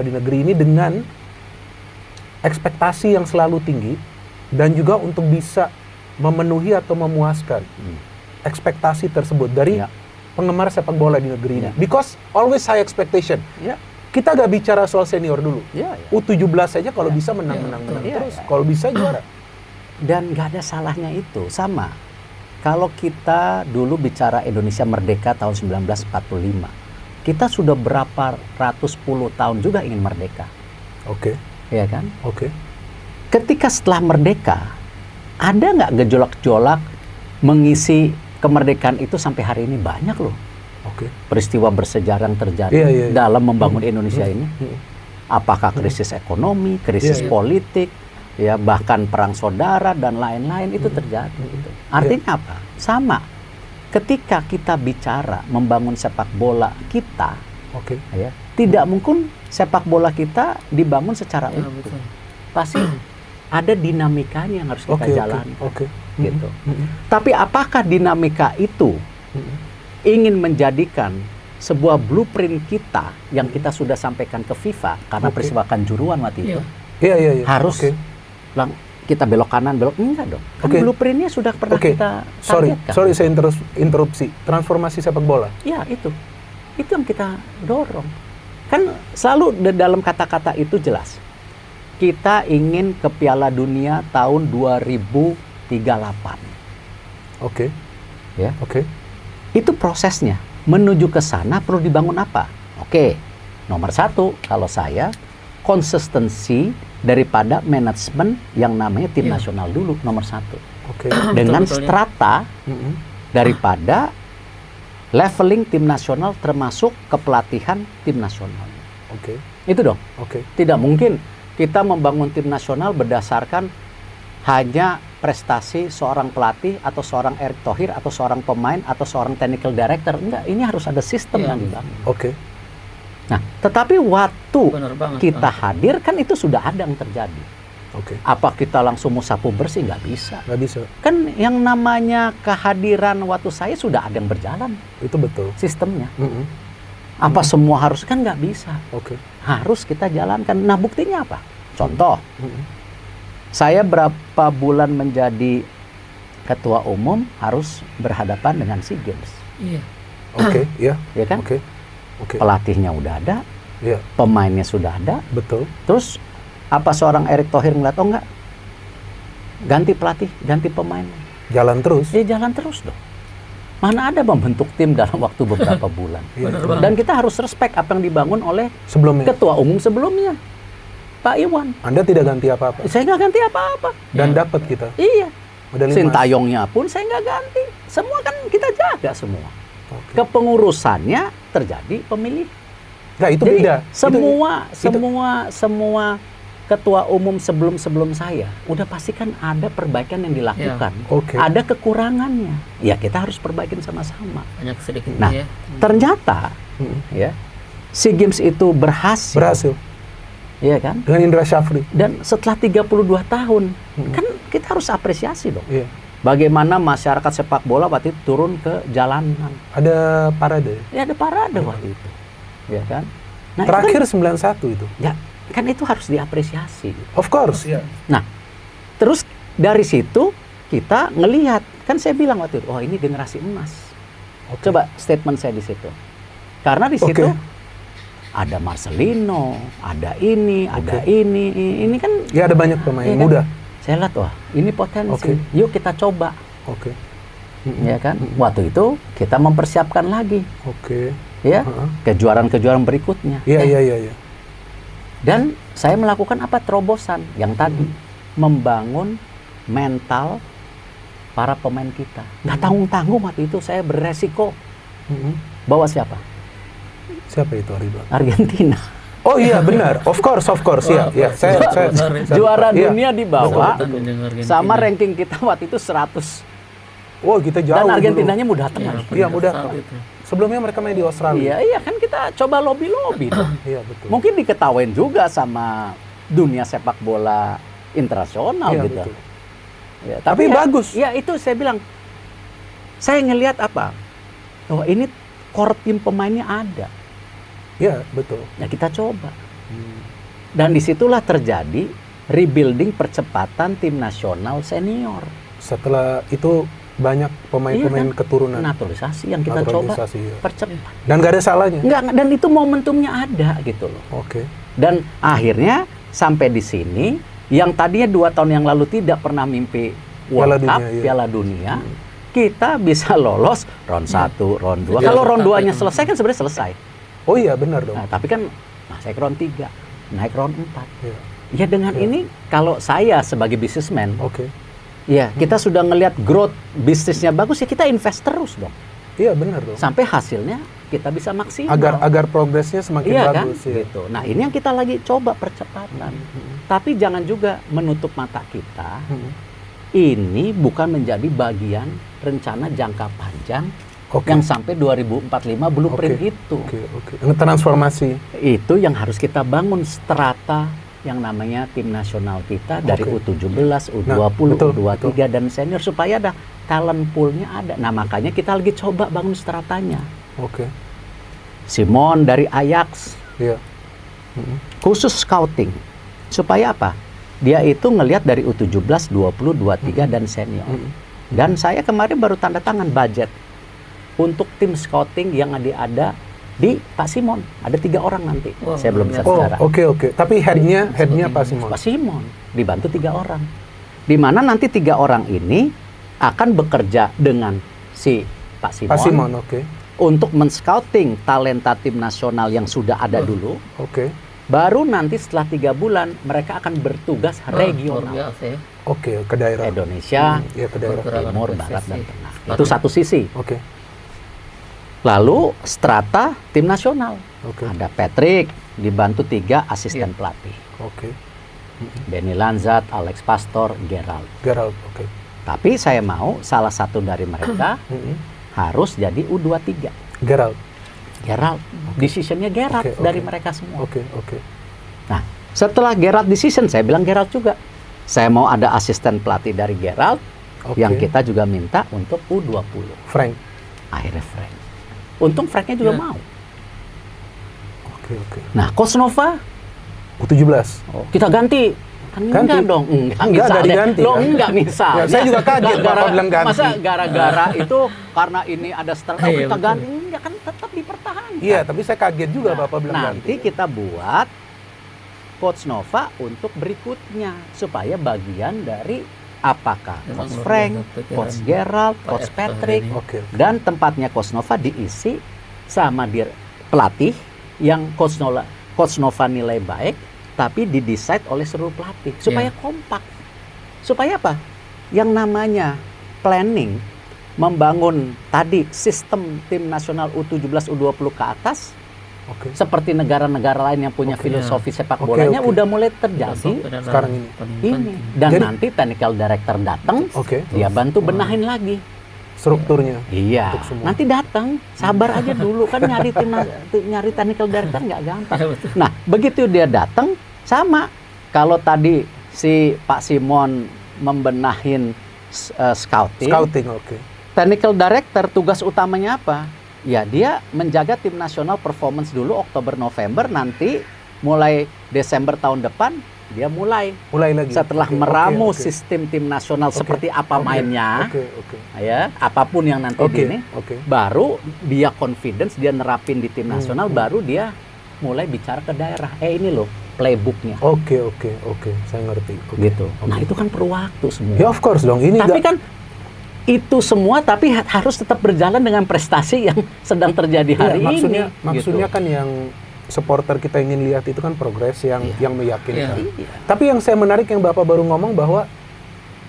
di negeri ini dengan ekspektasi yang selalu tinggi dan juga untuk bisa memenuhi atau memuaskan ekspektasi tersebut dari penggemar sepak bola di negeri ini. Because always high expectation. Kita gak bicara soal senior dulu. U17 saja kalau bisa menang terus. Kalau bisa juara. Dan gak ada salahnya itu. Sama. Kalau kita dulu bicara Indonesia merdeka tahun 1945. Kita sudah berapa ratus puluh tahun juga ingin merdeka. Iya kan? Ketika setelah merdeka, ada nggak gejolak-gejolak mengisi kemerdekaan itu sampai hari ini? Banyak loh. Peristiwa bersejarah yang terjadi dalam membangun Indonesia ini. Apakah krisis ekonomi, krisis politik, ya bahkan perang saudara dan lain-lain itu terjadi. Artinya apa? Sama. Ketika kita bicara membangun sepak bola kita, ya, tidak mungkin sepak bola kita dibangun secara utuh. Pasti ada dinamikanya yang harus kita jalankan. Gitu. Tapi apakah dinamika itu ingin menjadikan sebuah blueprint kita yang kita sudah sampaikan ke FIFA karena peristiwa Kanjuruhan waktu itu harus kita belok kanan, belok enggak dong. Kan blueprintnya sudah pernah kita targetkan. Sorry saya interupsi. Transformasi sepak bola. Ya itu yang kita dorong. Kan selalu dalam kata-kata itu jelas. Kita ingin ke Piala Dunia tahun 2038. Itu prosesnya. Menuju ke sana perlu dibangun apa? Nomor satu kalau saya konsistensi daripada manajemen yang namanya tim nasional dulu nomor satu. Dengan strata daripada leveling tim nasional termasuk kepelatihan tim nasional. Itu dong. Tidak mungkin kita membangun tim nasional berdasarkan hanya prestasi seorang pelatih atau seorang Erick Thohir atau seorang pemain atau seorang technical director. Enggak, ini harus ada sistem yang dibangun. Nah, tetapi waktu kita hadir kan itu sudah ada yang terjadi. Apa kita langsung mau sapu bersih? Nggak bisa. Kan yang namanya kehadiran waktu saya sudah ada yang berjalan. Itu betul. Sistemnya. Apa semua harus? Kan nggak bisa. Harus kita jalankan. Nah, buktinya apa? Contoh. Saya berapa bulan menjadi ketua umum harus berhadapan dengan SEA Games. Iya kan? Pelatihnya udah ada, pemainnya sudah ada, terus apa seorang Erick Thohir ngeliat enggak ganti pelatih, ganti pemain, jalan terus? Jalan terus dong. Mana ada membentuk tim dalam waktu beberapa bulan. Dan kita harus respect apa yang dibangun oleh ketua umum sebelumnya, Pak Iwan. Anda tidak ganti apa-apa? Saya nggak ganti apa-apa. Dan dapat kita? Iya. Sintayongnya pun saya nggak ganti. Semua kan kita jaga semua. Kepengurusannya terjadi pemilih. Nah, itu beda. Semua ketua umum sebelum saya udah pastikan ada perbaikan yang dilakukan. Ada kekurangannya. Ya kita harus perbaikin sama-sama. Banyak sedikit. Nah, ternyata SEA Games itu berhasil. Iya kan? Dengan Indra Syafri. Dan setelah 32 tahun, kan kita harus apresiasi dong. Bagaimana masyarakat sepak bola waktu itu turun ke jalanan. Ada parade? Ya ada parade waktu itu. Ya kan? Nah, terakhir itu kan, 91 itu? Ya, kan itu harus diapresiasi. Of course. Nah, terus dari situ kita ngelihat. Kan saya bilang waktu itu, ini generasi emas. Coba statement saya di situ. Karena di situ ada Marcelino, ada ini, ada ini. Ini kan... Ya ada banyak pemain muda. Saya lihat, ini potensi. Yuk kita coba. Ya kan? Waktu itu kita mempersiapkan lagi. Kejuaraan-kejuaraan berikutnya. Iya. Dan saya melakukan apa? Terobosan yang tadi membangun mental para pemain kita. Nggak tanggung-tanggung waktu itu saya beresiko. Bawa siapa? Siapa itu Ridwan? Argentina. Oh iya benar, of course ya. Saya juara dunia dibawa sama ranking kita waktu itu 100. Wow, kita jauh. Dan Argentinanya mudah tenang. Iya mudah. Sebelumnya mereka main di Australia. Iya kan kita coba lobby. Iya betul. Mungkin diketawain juga sama dunia sepak bola internasional gitu. Betul. Ya, tapi bagus. Ya itu saya bilang. Saya ngelihat apa? Ini core tim pemainnya ada. Ya betul. Ya kita coba. Dan disitulah terjadi rebuilding percepatan tim nasional senior. Setelah itu banyak pemain-pemain keturunan. Naturalisasi yang kita coba ya. percepat. Dan nggak ada salahnya. Nggak, dan itu momentumnya ada gitu loh. Oke. Dan akhirnya sampai di sini, yang tadinya 2 tahun yang lalu tidak pernah mimpi World Cup, Piala Dunia, kita bisa lolos round 1, round 2. Kalau round 2-nya selesai kan sebenarnya selesai. Oh iya benar dong. Nah, tapi kan naik round 3, naik round 4. Ya dengan ini kalau saya sebagai businessman, ya kita sudah ngelihat growth bisnisnya bagus, ya kita invest terus dong. Iya benar dong. Sampai hasilnya kita bisa maksimal. Agar progresnya semakin bagus. Kan? Gitu. Nah ini yang kita lagi coba percepatan. Tapi jangan juga menutup mata kita. Ini bukan menjadi bagian rencana jangka panjang yang sampai 2045 blueprint itu. Transformasi. Itu yang harus kita bangun strata yang namanya tim nasional kita dari U17, U20, U23 dan senior supaya ada talent pool-nya ada. Nah, makanya kita lagi coba bangun stratanya. Simon dari Ajax. Khusus scouting. Supaya apa? Dia itu ngelihat dari U17, 20, 23 dan senior. Dan saya kemarin baru tanda tangan budget untuk tim scouting yang ada di Pak Simon. Ada 3 orang nanti. Saya belum bisa bicara. Tapi headnya Pak Simon. Pak Simon dibantu 3 orang. Di mana nanti 3 orang ini akan bekerja dengan si Pak Simon. Untuk men-scouting talenta tim nasional yang sudah ada dulu. Baru nanti setelah 3 bulan mereka akan bertugas regional. Ke daerah Indonesia, ke daerah Timur, Barat dan Tengah. Itu satu sisi. Lalu strata tim nasional. Ada Patrick, dibantu 3 asisten pelatih. Benny Lanzat, Alex Pastor, Gerald. Tapi saya mau salah satu dari mereka harus jadi U23. Gerald. Decision-nya Gerald dari mereka semua. Nah, setelah Gerald decision, saya bilang Gerald juga. Saya mau ada asisten pelatih dari Gerald yang kita juga minta untuk U20. Frank. Akhirnya Frank. Untung Franknya juga mau. Nah, Coach Nova U17. Kita ganti. Kan enggak dong. Enggak diganti. Enggak misalnya. Saya juga kaget Bapak bilang ganti. Masa gara-gara itu karena ini ada kita ganti. Enggak, kan tetap dipertahankan. Iya, tapi saya kaget juga Bapak bilang ganti. Nanti kita buat Coach Nova untuk berikutnya supaya bagian dari apakah Coach Frank, Coach Gerald, Coach Patrick, dan tempatnya Coach Nova diisi sama pelatih yang Coach Nova nilai baik, tapi didesain oleh seluruh pelatih supaya kompak. Supaya apa? Yang namanya planning, membangun tadi sistem tim nasional U17, U20 ke atas, seperti negara-negara lain yang punya filosofi sepak bolanya udah mulai terjadi sekarang ini. Dan jadi, nanti technical director datang, dia bantu benahin lagi strukturnya. Iya. Nanti datang, sabar aja dulu kan nyari technical director nggak gampang. Nah, begitu dia datang sama. Kalau tadi si Pak Simon membenahin scouting. Technical director tugas utamanya apa? Ya, dia menjaga tim nasional performance dulu Oktober November, nanti mulai Desember tahun depan dia mulai lagi. Setelah meramu sistem tim nasional seperti apa mainnya, ya apapun yang nanti ini, baru dia confidence, dia nerapin di tim nasional, baru dia mulai bicara ke daerah. Ini loh playbooknya. Saya ngerti. Gitu. Nah itu kan perlu waktu semua. Ya of course dong. Ini tapi kan itu semua tapi harus tetap berjalan dengan prestasi yang sedang terjadi hari ini. Maksudnya kan yang supporter kita ingin lihat itu kan progres yang meyakinkan. Tapi yang saya menarik yang Bapak baru ngomong bahwa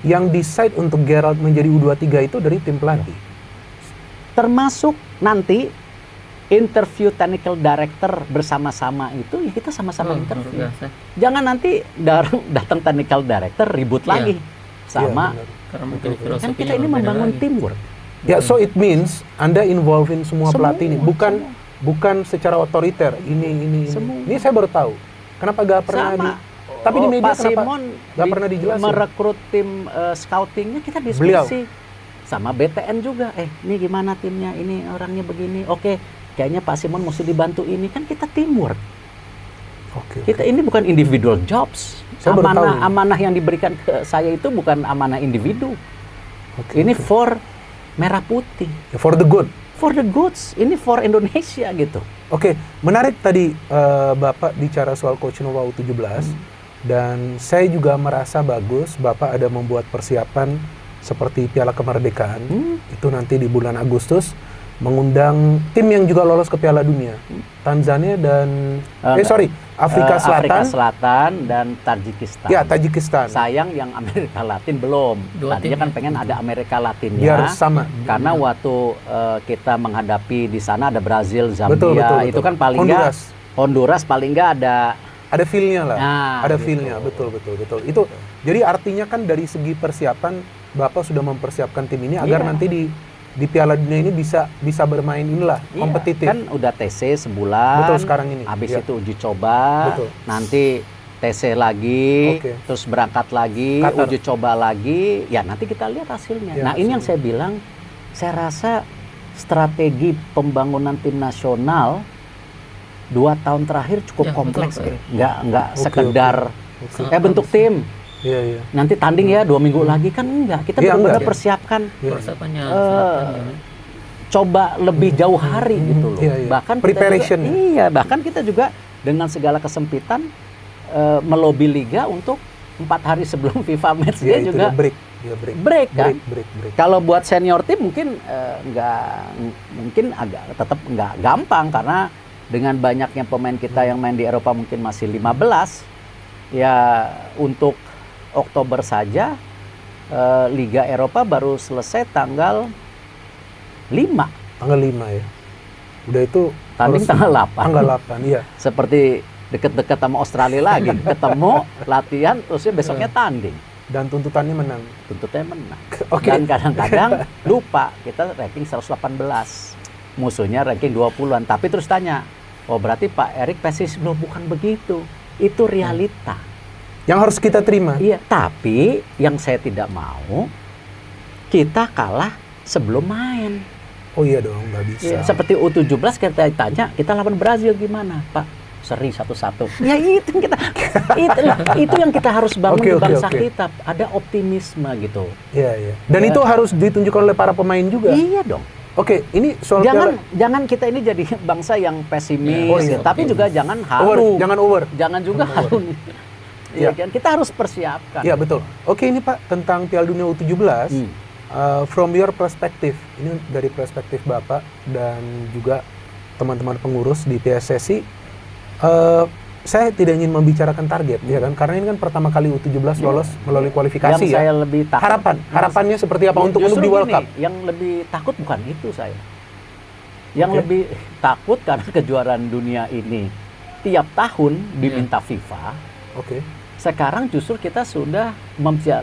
yang decide untuk Gerald menjadi U23 itu dari tim pelatih. Termasuk nanti interview technical director bersama-sama itu ya kita sama-sama interview. Jangan nanti datang technical director ribut lagi sama kan kita ini membangun teamwork. Ya, so it means Anda involving semua pelatih ini, bukan secara otoriter. Ini saya baru tahu. Kenapa gak pernah tapi di media Pak Simon gak pernah dijelasin. Merekrut tim scoutingnya kita diskusi sama BTN juga. Ini gimana timnya? Ini orangnya begini. Kayaknya Pak Simon mesti dibantu ini, kan kita teamwork. Oke. Kita ini bukan individual jobs. Saya baru tahu ini. Amanah yang diberikan ke saya itu bukan amanah individu. Oke, Ini oke. for merah putih, Ya, for the good. for the goods. Ini for Indonesia gitu. Oke, menarik tadi Bapak bicara soal Coach Nova U17 dan saya juga merasa bagus Bapak ada membuat persiapan seperti Piala Kemerdekaan. Itu nanti di bulan Agustus mengundang tim yang juga lolos ke Piala Dunia. Tanzania dan Afrika Selatan. Afrika Selatan dan Tajikistan. Ya, Tajikistan. Sayang yang Amerika Latin belum. Dua Tadinya tim kan ya. pengen ada Amerika Latinnya. Biar sama. Karena waktu kita menghadapi di sana ada Brazil, Zambia, Betul. itu kan paling nggak Honduras paling nggak ada feel-nya lah. Nah, ada gitu. feel-nya, betul. Itu jadi artinya kan dari segi persiapan Bapak sudah mempersiapkan tim ini agar Iya. nanti di Piala Dunia ini bisa bermain inilah Iya, kompetitif. kan udah TC sebulan. Betul, sekarang ini. Habis Iya. itu uji coba. Betul. Nanti TC lagi, Oke. terus berangkat lagi, Qatar. uji coba lagi. Ya nanti kita lihat hasilnya. Ya, Nah, ini yang hasilnya. saya bilang, saya rasa strategi pembangunan tim nasional 2 tahun terakhir cukup Ya, betul, kompleks. Pak. Nggak Oke, sekedar Oke. bentuk tim. Iya. Nanti tanding ya 2 minggu lagi kan enggak. Kita Iya, benar-benar enggak. persiapkan. Iya. Persiapannya Coba lebih jauh hari gitu loh. Iya, iya. Bahkan Preparation. kita juga, bahkan kita juga dengan segala kesempitan melobi liga untuk 4 hari sebelum FIFA match Iya, dia itu juga dia break. Iya, break kan. Break. Kalau buat senior tim mungkin mungkin agak tetap nggak gampang karena dengan banyaknya pemain kita yang main di Eropa mungkin masih 15 ya untuk Oktober saja Liga Eropa baru selesai tanggal 5. Tanggal 5 ya. Udah itu Tanding harus- tanggal 8. Tanggal 8, iya. Seperti deket-deket sama Australia lagi. Ketemu, latihan, terusnya besoknya tanding. Dan tuntutannya menang. Tuntutnya menang. Oke. Dan kadang-kadang lupa, kita ranking 118. Musuhnya ranking 20-an. Tapi terus tanya, oh berarti Pak Erik pesimis? Loh bukan begitu. Itu realita. Yang harus kita terima. Iya, tapi yang saya tidak mau, kita kalah sebelum main. Oh iya dong, nggak bisa. Ya, seperti U17 kita tanya, kita lawan Brazil gimana, Pak? Seri 1-1. Ya itu yang kita itu yang kita harus bangun Oke, di oke, bangsa oke. kita. Ada optimisme gitu. Iya. Dan Ya. itu harus ditunjukkan oleh para pemain juga. Iya dong. Oke, ini soal Jangan kita ini jadi bangsa yang pesimis, Oh, iya. tapi juga jangan over, halu. jangan over. Jangan juga Jangan halu. Iya. Iya kan? Kita harus persiapkan. Iya, betul. Oke, ini Pak tentang Piala Dunia U17. From your perspective, ini dari perspektif Bapak dan juga teman-teman pengurus di PSSI, saya tidak ingin membicarakan target, ya kan? Karena ini kan pertama kali U17 lolos melalui kualifikasi Yang ya. saya lebih takut, Harapannya seperti apa untuk Justru di World gini, Cup? Yang lebih takut bukan itu saya. Yang Oke. lebih takut karena kejuaraan dunia ini tiap tahun diminta FIFA. Oke. Sekarang justru kita sudah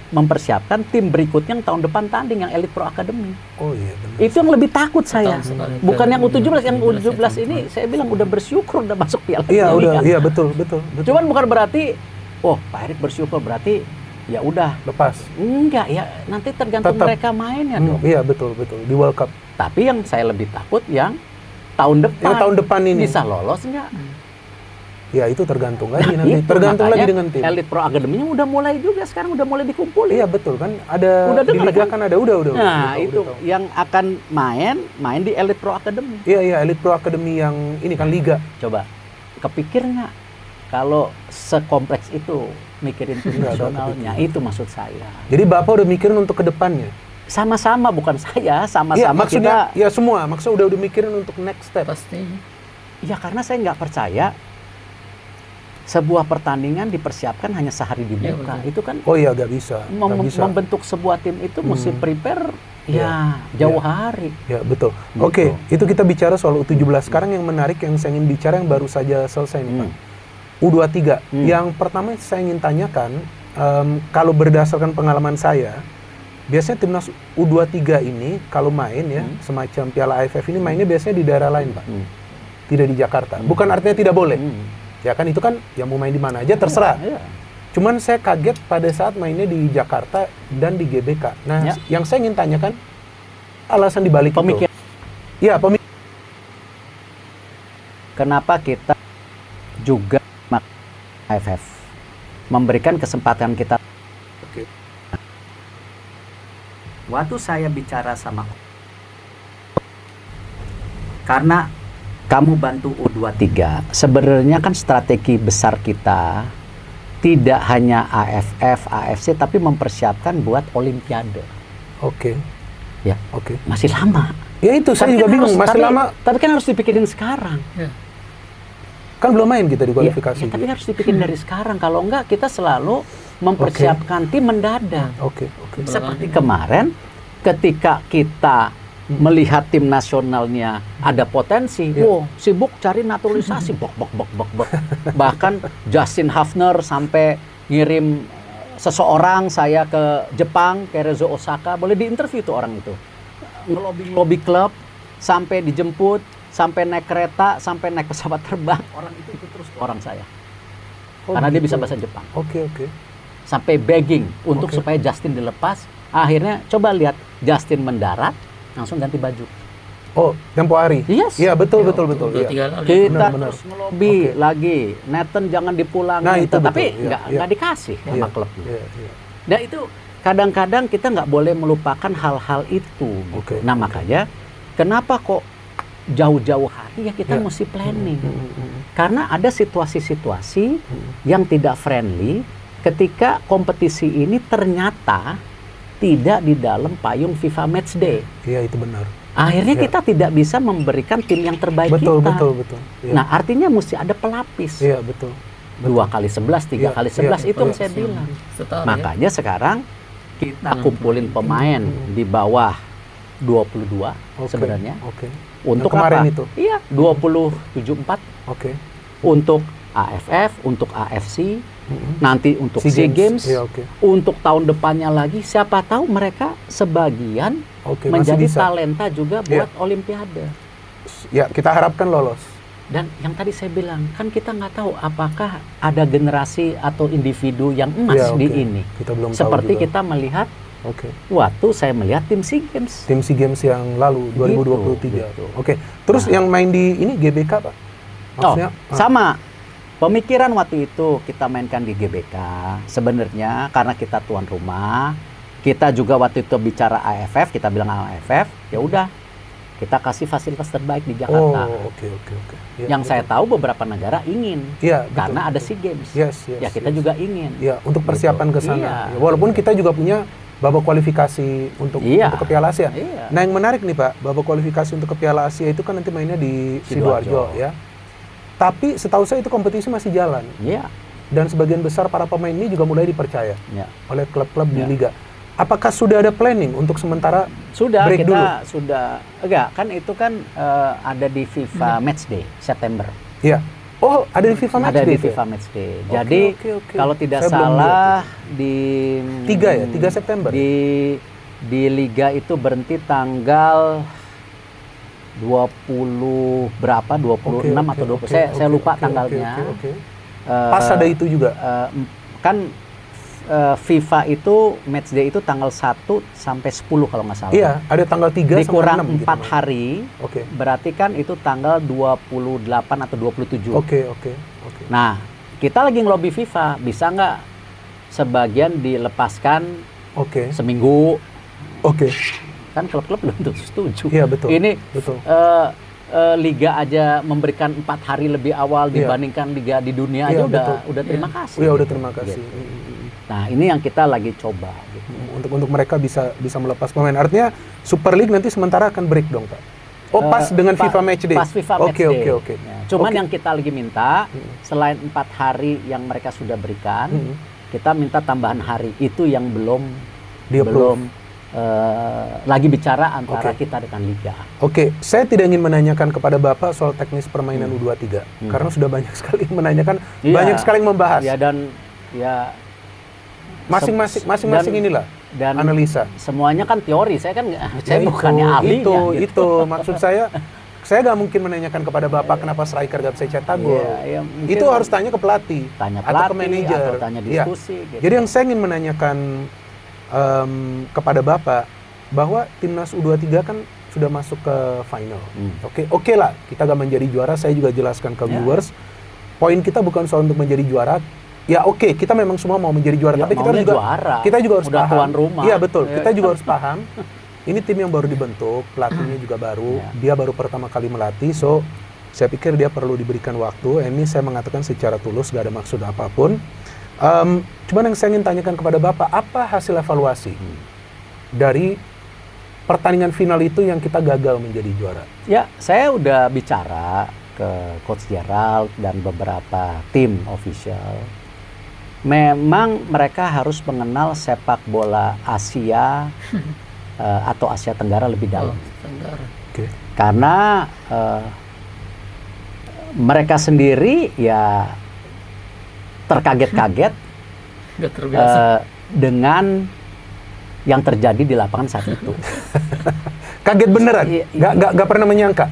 mempersiapkan tim berikutnya yang tahun depan tanding yang Elite Pro Academy. Oh iya benar. Itu yang lebih takut saya. Tahun sekali. Bukan yang U17, yang U17 U17 ini saya bilang udah bersyukur udah masuk Piala Iya, Dunia. udah, iya betul. Cuman bukan berarti oh, Pak Erik bersyukur berarti ya udah. Lepas. Enggak ya, nanti tergantung Tetap. mereka mainnya dong. Iya, betul di World Cup. Tapi yang saya lebih takut yang tahun depan. Yang tahun depan ini. Bisa lolos enggak? Ya itu tergantung lagi nanti. Itu Tergantung lagi makanya dengan tim. Elite Pro Academy-nya udah mulai juga sekarang udah mulai dikumpulin. Iya betul kan. Ada Udah di dengar, liga kan? kan ada udah. Nah, udah itu tahu. yang akan main di Elite Pro Academy. Iya Elite Pro Academy yang ini kan liga. Coba kepikir nggak kalau sekompleks itu mikirin tim Nggak ada nasionalnya? kepikiran. Itu maksud saya. Jadi Bapak udah mikirin untuk ke depannya. Sama-sama bukan saya, Iya, sama-sama maksudnya kita. ya semua. Maksudnya udah mikirin untuk next step. pasti Ya karena saya nggak percaya sebuah pertandingan dipersiapkan hanya sehari Iya, dibuka. betul. Itu kan Oh iya gak bisa. membentuk sebuah tim itu mesti prepare ya jauh hari. Ya betul. Gitu. Oke, itu kita bicara soal U17. Sekarang yang menarik yang saya ingin bicara yang baru saja selesai nih Pak. U23. Yang pertama saya ingin tanyakan, kalau berdasarkan pengalaman saya, biasanya timnas U23 ini kalau main ya, semacam Piala AFF ini mainnya biasanya di daerah lain Pak. Tidak di Jakarta. Bukan artinya tidak boleh. Ya kan itu kan yang mau main di mana aja terserah. Iya. Cuman saya kaget pada saat mainnya di Jakarta dan di GBK. Nah, Ya. yang saya ingin tanyakan alasan dibalik Pemikir. itu. Ya, Kenapa kita juga AFF memberikan kesempatan kita. Oke. Waktu saya bicara sama, karena kamu bantu U23, sebenarnya kan strategi besar kita tidak hanya AFF, AFC, tapi mempersiapkan buat Olimpiade. Oke. Ya, Oke. masih lama. Ya itu, saya Tapi juga kan bingung, masih tapi- lama. Tapi kan harus dipikirin sekarang. Kan belum main kita di kualifikasi. Ya, tapi harus dipikirin dari sekarang. Kalau enggak, kita selalu mempersiapkan tim mendadak. Oke. Seperti kemarin, ketika kita melihat tim nasionalnya ada potensi, wow, sibuk cari naturalisasi, bok. Bahkan Justin Hafner sampai ngirim seseorang saya ke Jepang, ke Rezo Osaka, boleh diinterview tuh orang itu. Ngelobi klub, sampai dijemput, sampai naik kereta, sampai naik pesawat terbang, orang itu ikut terus orang saya. Karena dia bisa bahasa Jepang. Oke. Sampai begging untuk Oke. supaya Justin dilepas. Akhirnya coba lihat Justin mendarat, langsung ganti baju. Oh, tempo hari. Yes. Iya, betul. Iya. Kita Benar. terus ngelobi Oke. lagi, Nathan jangan dipulangin. Nah, itu tapi betul. Iya. nggak dikasih sama klubnya. Iya. Dan itu kadang-kadang kita nggak boleh melupakan hal-hal itu. Gitu. Oke. Nah makanya kenapa kok jauh-jauh hari ya kita Iya. mesti planning. Karena ada situasi-situasi yang tidak friendly ketika kompetisi ini ternyata tidak di dalam payung FIFA Matchday. Iya, itu benar. Akhirnya Iya. kita tidak bisa memberikan tim yang terbaik Betul. kita. Iya. Nah artinya mesti ada pelapis. Iya, betul. 2x11, 3x11 Iya. itu yang saya bilang. Makanya sekarang kita kumpulin pemain di bawah 22 Oke. sebenarnya. Oke. Untuk Yang kemarin apa? itu. Iya, 27-4 Oke. untuk AFF, untuk AFC, nanti untuk SEA Games, Iya, oke. untuk tahun depannya lagi. Siapa tahu mereka sebagian Oke, masih menjadi bisa. talenta juga buat Olimpiade. Ya, kita harapkan lolos. Dan yang tadi saya bilang, kan kita nggak tahu apakah ada generasi atau individu yang emas Iya, di oke. ini. Kita belum tahu Seperti juga. kita melihat Oke. waktu saya melihat tim SEA Games. Tim SEA Games yang lalu 2023. Gitu. Oke. Terus yang main di ini GBK, Pak? Maksudnya Sama. Pemikiran waktu itu kita mainkan di GBK. Sebenarnya karena kita tuan rumah, kita juga waktu itu bicara AFF, kita bilang AFF, ya udah kita kasih fasilitas terbaik di Jakarta. Oh, oke. Ya, Yang saya tahu beberapa negara ingin, Iya, betul, karena ada betul. SEA Games. Yes, Ya kita juga ingin. Ya, untuk persiapan Gitu. ke sana. Iya. Ya, walaupun kita juga punya babak kualifikasi untuk ke Piala Asia. Iya. Nah, yang menarik nih, Pak, babak kualifikasi untuk ke Piala Asia itu kan nanti mainnya di Sidoarjo ya. Tapi setahu saya itu kompetisi masih jalan. Iya. Dan sebagian besar para pemain ini juga mulai dipercaya Ya. oleh klub-klub di Ya. liga. Apakah sudah ada planning untuk sementara Sudah break kita dulu? sudah enggak kan itu kan ada di FIFA Matchday September. Iya. Oh, ada di FIFA Ada Matchday di itu ya? FIFA Matchday. Oke, Jadi oke. kalau tidak Saya belum salah di 3 September. Di liga itu berhenti tanggal 20 berapa? 26 atau 20. Saya lupa tanggalnya. Oke. Pas ada itu juga. Kan FIFA itu Matchday itu tanggal 1 sampai 10 kalau nggak salah. Iya, ada tanggal 3 Dikurang sampai 6 4 gitu. hari. Oke. Berarti kan itu tanggal 28 atau 27. Oke. Nah, kita lagi ngelobi FIFA, bisa nggak sebagian dilepaskan Oke. seminggu? Oke. Kan klub-klub belum tentu setuju. Iya, betul. Ini Betul. liga aja memberikan 4 hari lebih awal Iya. dibandingkan liga di dunia Iya, aja betul. udah terima kasih. Iya, udah gitu. terima kasih. Gitu. Nah, ini yang kita lagi coba. Gitu. Untuk mereka bisa melepas pemain. Artinya Super League nanti sementara akan break dong, Pak. Oh, pas dengan FIFA Matchday. Pas FIFA Oke. Matchday. Ya, cuman Oke. yang kita lagi minta selain 4 hari yang mereka sudah berikan, kita minta tambahan hari itu yang belum lagi bicara antara kita dengan liga. Oke, saya tidak ingin menanyakan kepada Bapak soal teknis permainan U23 karena sudah banyak sekali yang menanyakan, Iya. banyak sekali yang membahas. Ya dan ya Masing-masing inilah dan analisa. semuanya kan teori. Saya kan saya Ya, bukannya ahlinya. Itu maksud saya nggak mungkin menanyakan kepada Bapak kenapa striker nggak bisa cetak gol. Ya, mungkin Itu harus tanya ke pelatih, tanya atau ke pelatih manajer. atau tanya Iya. diskusi. Gitu. Jadi yang saya ingin menanyakan kepada Bapak bahwa timnas U23 kan sudah masuk ke final. Oke lah, kita gak menjadi juara. Saya juga jelaskan ke viewers, poin kita bukan soal untuk menjadi juara, ya oke, kita memang semua mau menjadi juara, Ya, tapi kita maunya juga juara. kita juga harus Udah paham. tuan rumah. Iya betul, Ya. kita juga harus paham. Ini tim yang baru dibentuk, pelatihnya juga baru, Ya. dia baru pertama kali melatih, so saya pikir dia perlu diberikan waktu. Ini saya mengatakan secara tulus, gak ada maksud apapun. Cuman yang saya ingin tanyakan kepada Bapak, apa hasil evaluasi dari pertandingan final itu yang kita gagal menjadi juara? Ya, saya udah bicara ke Coach Gerald dan beberapa tim official. Memang mereka harus mengenal sepak bola Asia atau Asia Tenggara lebih dalam. Oke. Karena mereka sendiri ya terkaget-kaget Nggak terbiasa. dengan yang terjadi di lapangan saat itu. Kaget beneran? Iya, Gak pernah menyangka?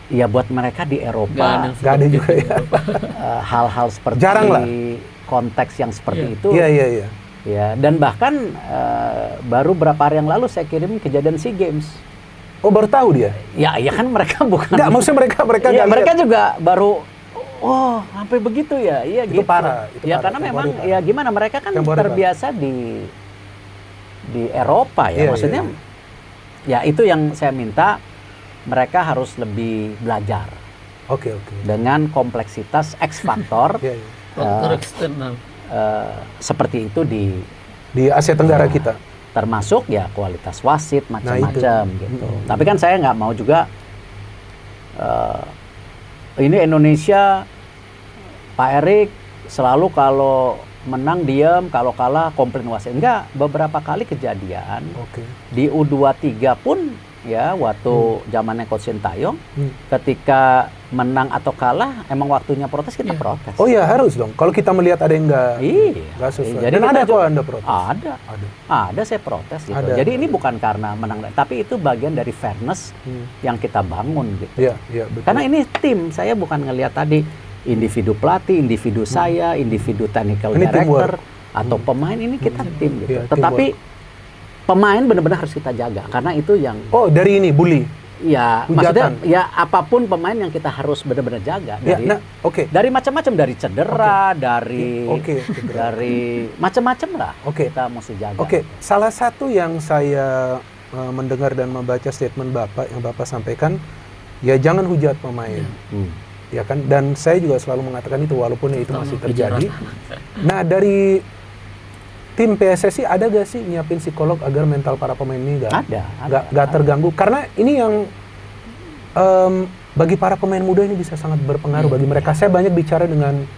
Ya buat mereka di Nggak Eropa nggak ada juga ya. hal-hal seperti Jarang lah. konteks yang seperti Iya. itu. Iya. Ya, dan bahkan baru berapa hari yang lalu saya kirim kejadian SEA Games. Oh baru tahu dia? Ya kan mereka bukan. Enggak, maksudnya mereka Iya, nggak mereka lihat. juga baru sampai begitu ya. Iya Itu gitu. parah, itu Ya parah, karena tempo memang hari parah. ya gimana mereka kan Tempo hari terbiasa di Eropa ya. Iya, Maksudnya ya itu yang saya minta mereka harus lebih belajar Oke. dengan kompleksitas X faktor Iya. Faktor eksternal. seperti itu Di Asia Tenggara kita. termasuk ya kualitas wasit Nah, macam-macam itu. gitu. Tapi kan saya nggak mau juga ini Indonesia Pak Erik selalu kalau menang diam, kalau kalah komplain wasit. Enggak, beberapa kali kejadian Oke. di U23 pun ya waktu zamannya Coach Sintayong Hmm. ketika menang atau kalah emang waktunya protes kita Iya. protes. Oh iya harus dong. Kalau kita melihat ada yang nggak Iya. sesuai. Jadi Dan kita ada juga- kok Anda protes. Ada. Ada saya protes gitu. Ada. Jadi ini bukan karena menang, tapi itu bagian dari fairness yang kita bangun gitu. Iya betul. Karena ini tim, saya bukan ngelihat tadi individu pelatih, individu saya, individu technical Ini director teamwork. atau pemain, ini kita tim gitu. Iya, Tetapi pemain benar-benar harus kita jaga karena itu yang Oh dari ini bully. ya Hujatan. maksudnya ya apapun pemain yang kita harus benar-benar jaga Ya, dari nah, oke. dari macam-macam, dari cedera, dari Oke, cedera. dari macam-macam lah. Oke. Kita mesti jaga. Oke, salah satu yang saya mendengar dan membaca statement Bapak yang Bapak sampaikan, ya jangan hujat pemain. Hmm. Ya kan, dan saya juga selalu mengatakan itu walaupun ya itu masih Bicara. terjadi. Nah dari tim PSSI ada gak sih nyiapin psikolog agar mental para pemain ini nggak terganggu? Karena ini yang bagi para pemain muda ini bisa sangat berpengaruh bagi mereka. Saya banyak bicara dengan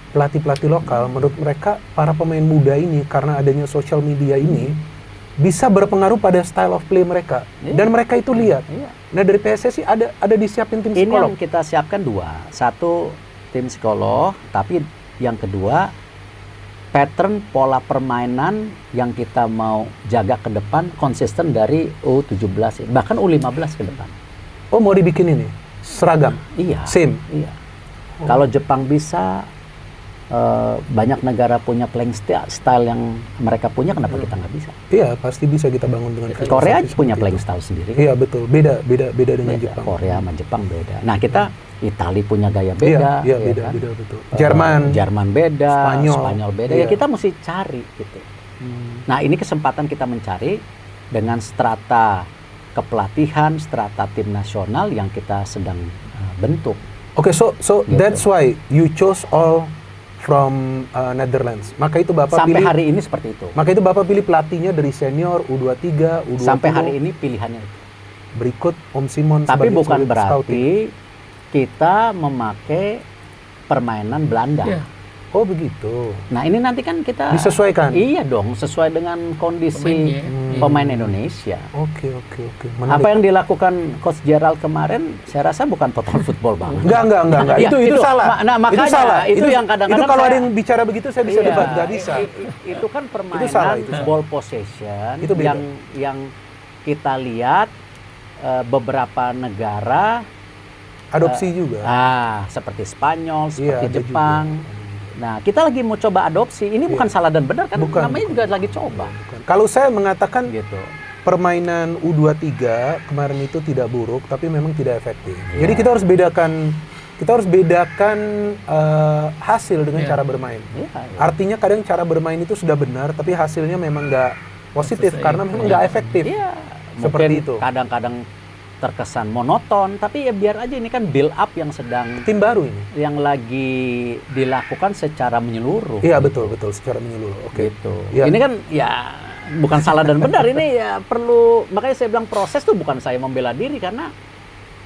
pelatih-pelatih lokal. Menurut mereka para pemain muda ini karena adanya sosial media ini bisa berpengaruh pada style of play mereka. Iya. Dan mereka itu lihat. Iya. Nah dari PSSI ada disiapin tim Ini psikolog. yang kita siapkan dua. Satu tim psikolog, tapi yang kedua pattern pola permainan yang kita mau jaga ke depan konsisten dari U17 bahkan U15 ke depan. Oh mau dibikin ini seragam, Iya. same. Iya. Kalau Jepang bisa banyak negara punya playing style yang mereka punya, kenapa kita nggak bisa? Iya pasti bisa kita bangun dengan Korea filosofi punya seperti playing itu. style sendiri. Iya betul, beda dengan Beda. Jepang. Korea sama Jepang beda. Nah kita Itali punya gaya beda, Iya, ya beda, kan? beda betul. Jerman beda, Spanyol. Spanyol beda. Iya. Ya kita mesti cari gitu. Nah ini kesempatan kita mencari dengan strata kepelatihan, strata tim nasional yang kita sedang bentuk. Oke, so Gitu. that's why you chose all from Netherlands. Maka itu Bapak Sampai pilih hari ini seperti itu. Maka itu Bapak pilih pelatihnya dari senior U23, U20. Sampai hari ini pilihannya itu. Berikut Om Simon Tapi sebagai bukan scouting. berarti kita memakai permainan Belanda. Iya. Oh begitu. Nah ini nanti kan kita Disesuaikan. Iya dong, sesuai dengan kondisi Pemainnya. pemain Indonesia. Oke. Menarik. Apa yang dilakukan Coach Gerald kemarin, saya rasa bukan total football banget. Enggak. Ya, itu Nah salah. itu makanya salah. itu yang kadang-kadang itu kalau saya- ada yang bicara begitu saya bisa Iya, debat, nggak bisa. Itu kan permainan Itu salah, itu salah. ball possession Itu beda. yang kita lihat beberapa negara Adopsi juga. seperti Spanyol, Iya, seperti ada Jepang. juga. Nah, kita lagi mau coba adopsi. Ini bukan salah dan benar kan? Bukan, Namanya bukan. juga lagi coba. Bukan. Kalau saya mengatakan Gitu. permainan U23 kemarin itu tidak buruk, tapi memang tidak efektif. Iya. Jadi kita harus bedakan kita harus bedakan hasil dengan Iya. cara bermain. Iya, iya. Artinya kadang cara bermain itu sudah benar, tapi hasilnya memang nggak positif Sesuai. karena memang nggak efektif. Iya, Seperti mungkin itu. kadang-kadang terkesan monoton, tapi ya biar aja, ini kan build up yang sedang, Tim baru ini. yang lagi dilakukan secara menyeluruh. Iya betul secara menyeluruh. Oke. Gitu. Ya. Ini kan ya bukan salah dan benar, ini ya perlu, makanya saya bilang proses tuh bukan saya membela diri, karena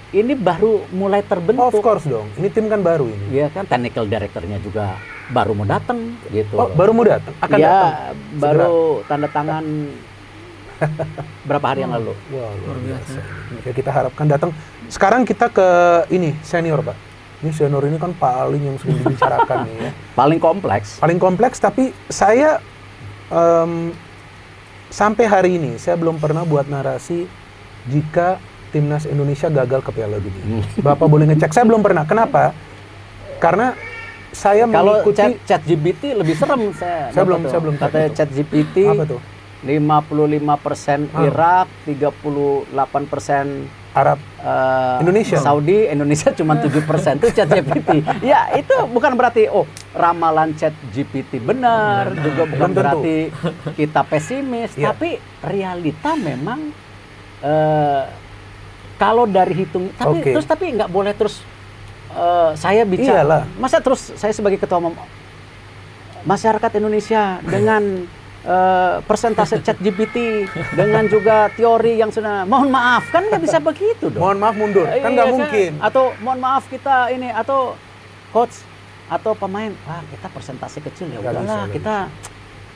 ini baru mulai Of terbentuk. course dong. Ini tim kan baru ini. Iya kan, technical directornya juga baru mau datang gitu. Oh, baru mau datang? Akan ya, datang? baru tanda tangan berapa hari yang lalu. Wah, luar Luar biasa. biasa. Ya, kita harapkan datang. Sekarang kita ke ini senior, Pak. Ini senior ini kan paling yang sering dibicarakan nih ya. Paling kompleks. Paling kompleks, tapi saya sampai hari ini saya belum pernah buat narasi jika timnas Indonesia gagal ke Piala Dunia. Bapak boleh ngecek, saya belum pernah. Kenapa? Karena saya Kalau mengikuti chat GPT lebih serem. Saya belum cek Katanya itu. chat GPT apa tuh? 55% Irak, 38% Arab Indonesia. Saudi, Indonesia cuma 7% itu chat GPT. Ya itu bukan berarti ramalan chat GPT benar, juga bukan Belum tentu. berarti kita pesimis, Iya. tapi realita memang kalau dari hitung, Oke. tapi nggak boleh terus saya Iyalah. bicara, masa terus saya sebagai ketua umum masyarakat Indonesia dengan persentase chat GPT dengan juga teori yang sudah, mohon maaf, kan nggak bisa begitu dong. Mohon maaf mundur, kan nggak Iya, mungkin. Atau mohon maaf kita ini, atau coach atau pemain, wah kita persentase kecil ya Nggak udahlah bisa, kita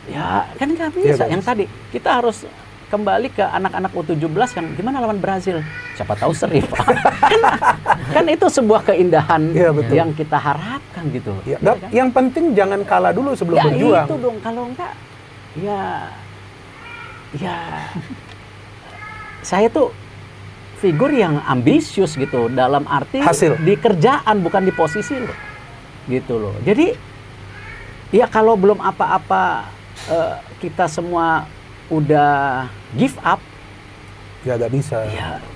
ya kan nggak Iya, bisa. nggak Yang bisa. tadi kita harus kembali ke anak-anak U17 yang gimana lawan Brazil, siapa tahu seri. kan itu sebuah keindahan Iya, betul. yang kita harapkan gitu. Ya, Iya kan? yang penting jangan kalah dulu sebelum Ya berjuang. itu dong, kalau enggak ya saya tuh figur yang ambisius gitu, dalam arti Hasil. di kerjaan bukan di posisi loh, gitu loh. Jadi ya kalau belum apa-apa kita semua udah give up, Ya nggak bisa.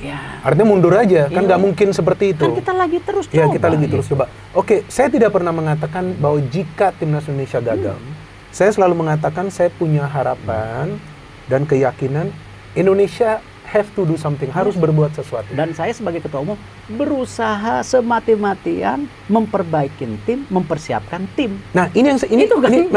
ya Artinya mundur aja, kan Iya. nggak mungkin seperti itu. kan kita lagi terus coba. Ya kita lagi gitu. terus coba. Oke, saya tidak pernah mengatakan bahwa jika timnas Indonesia gagal, saya selalu mengatakan saya punya harapan dan keyakinan Indonesia have to do something, harus berbuat sesuatu. Dan saya sebagai ketua umum berusaha semati-matian memperbaiki tim, mempersiapkan tim. Nah, ini yang ini Itu kan. ini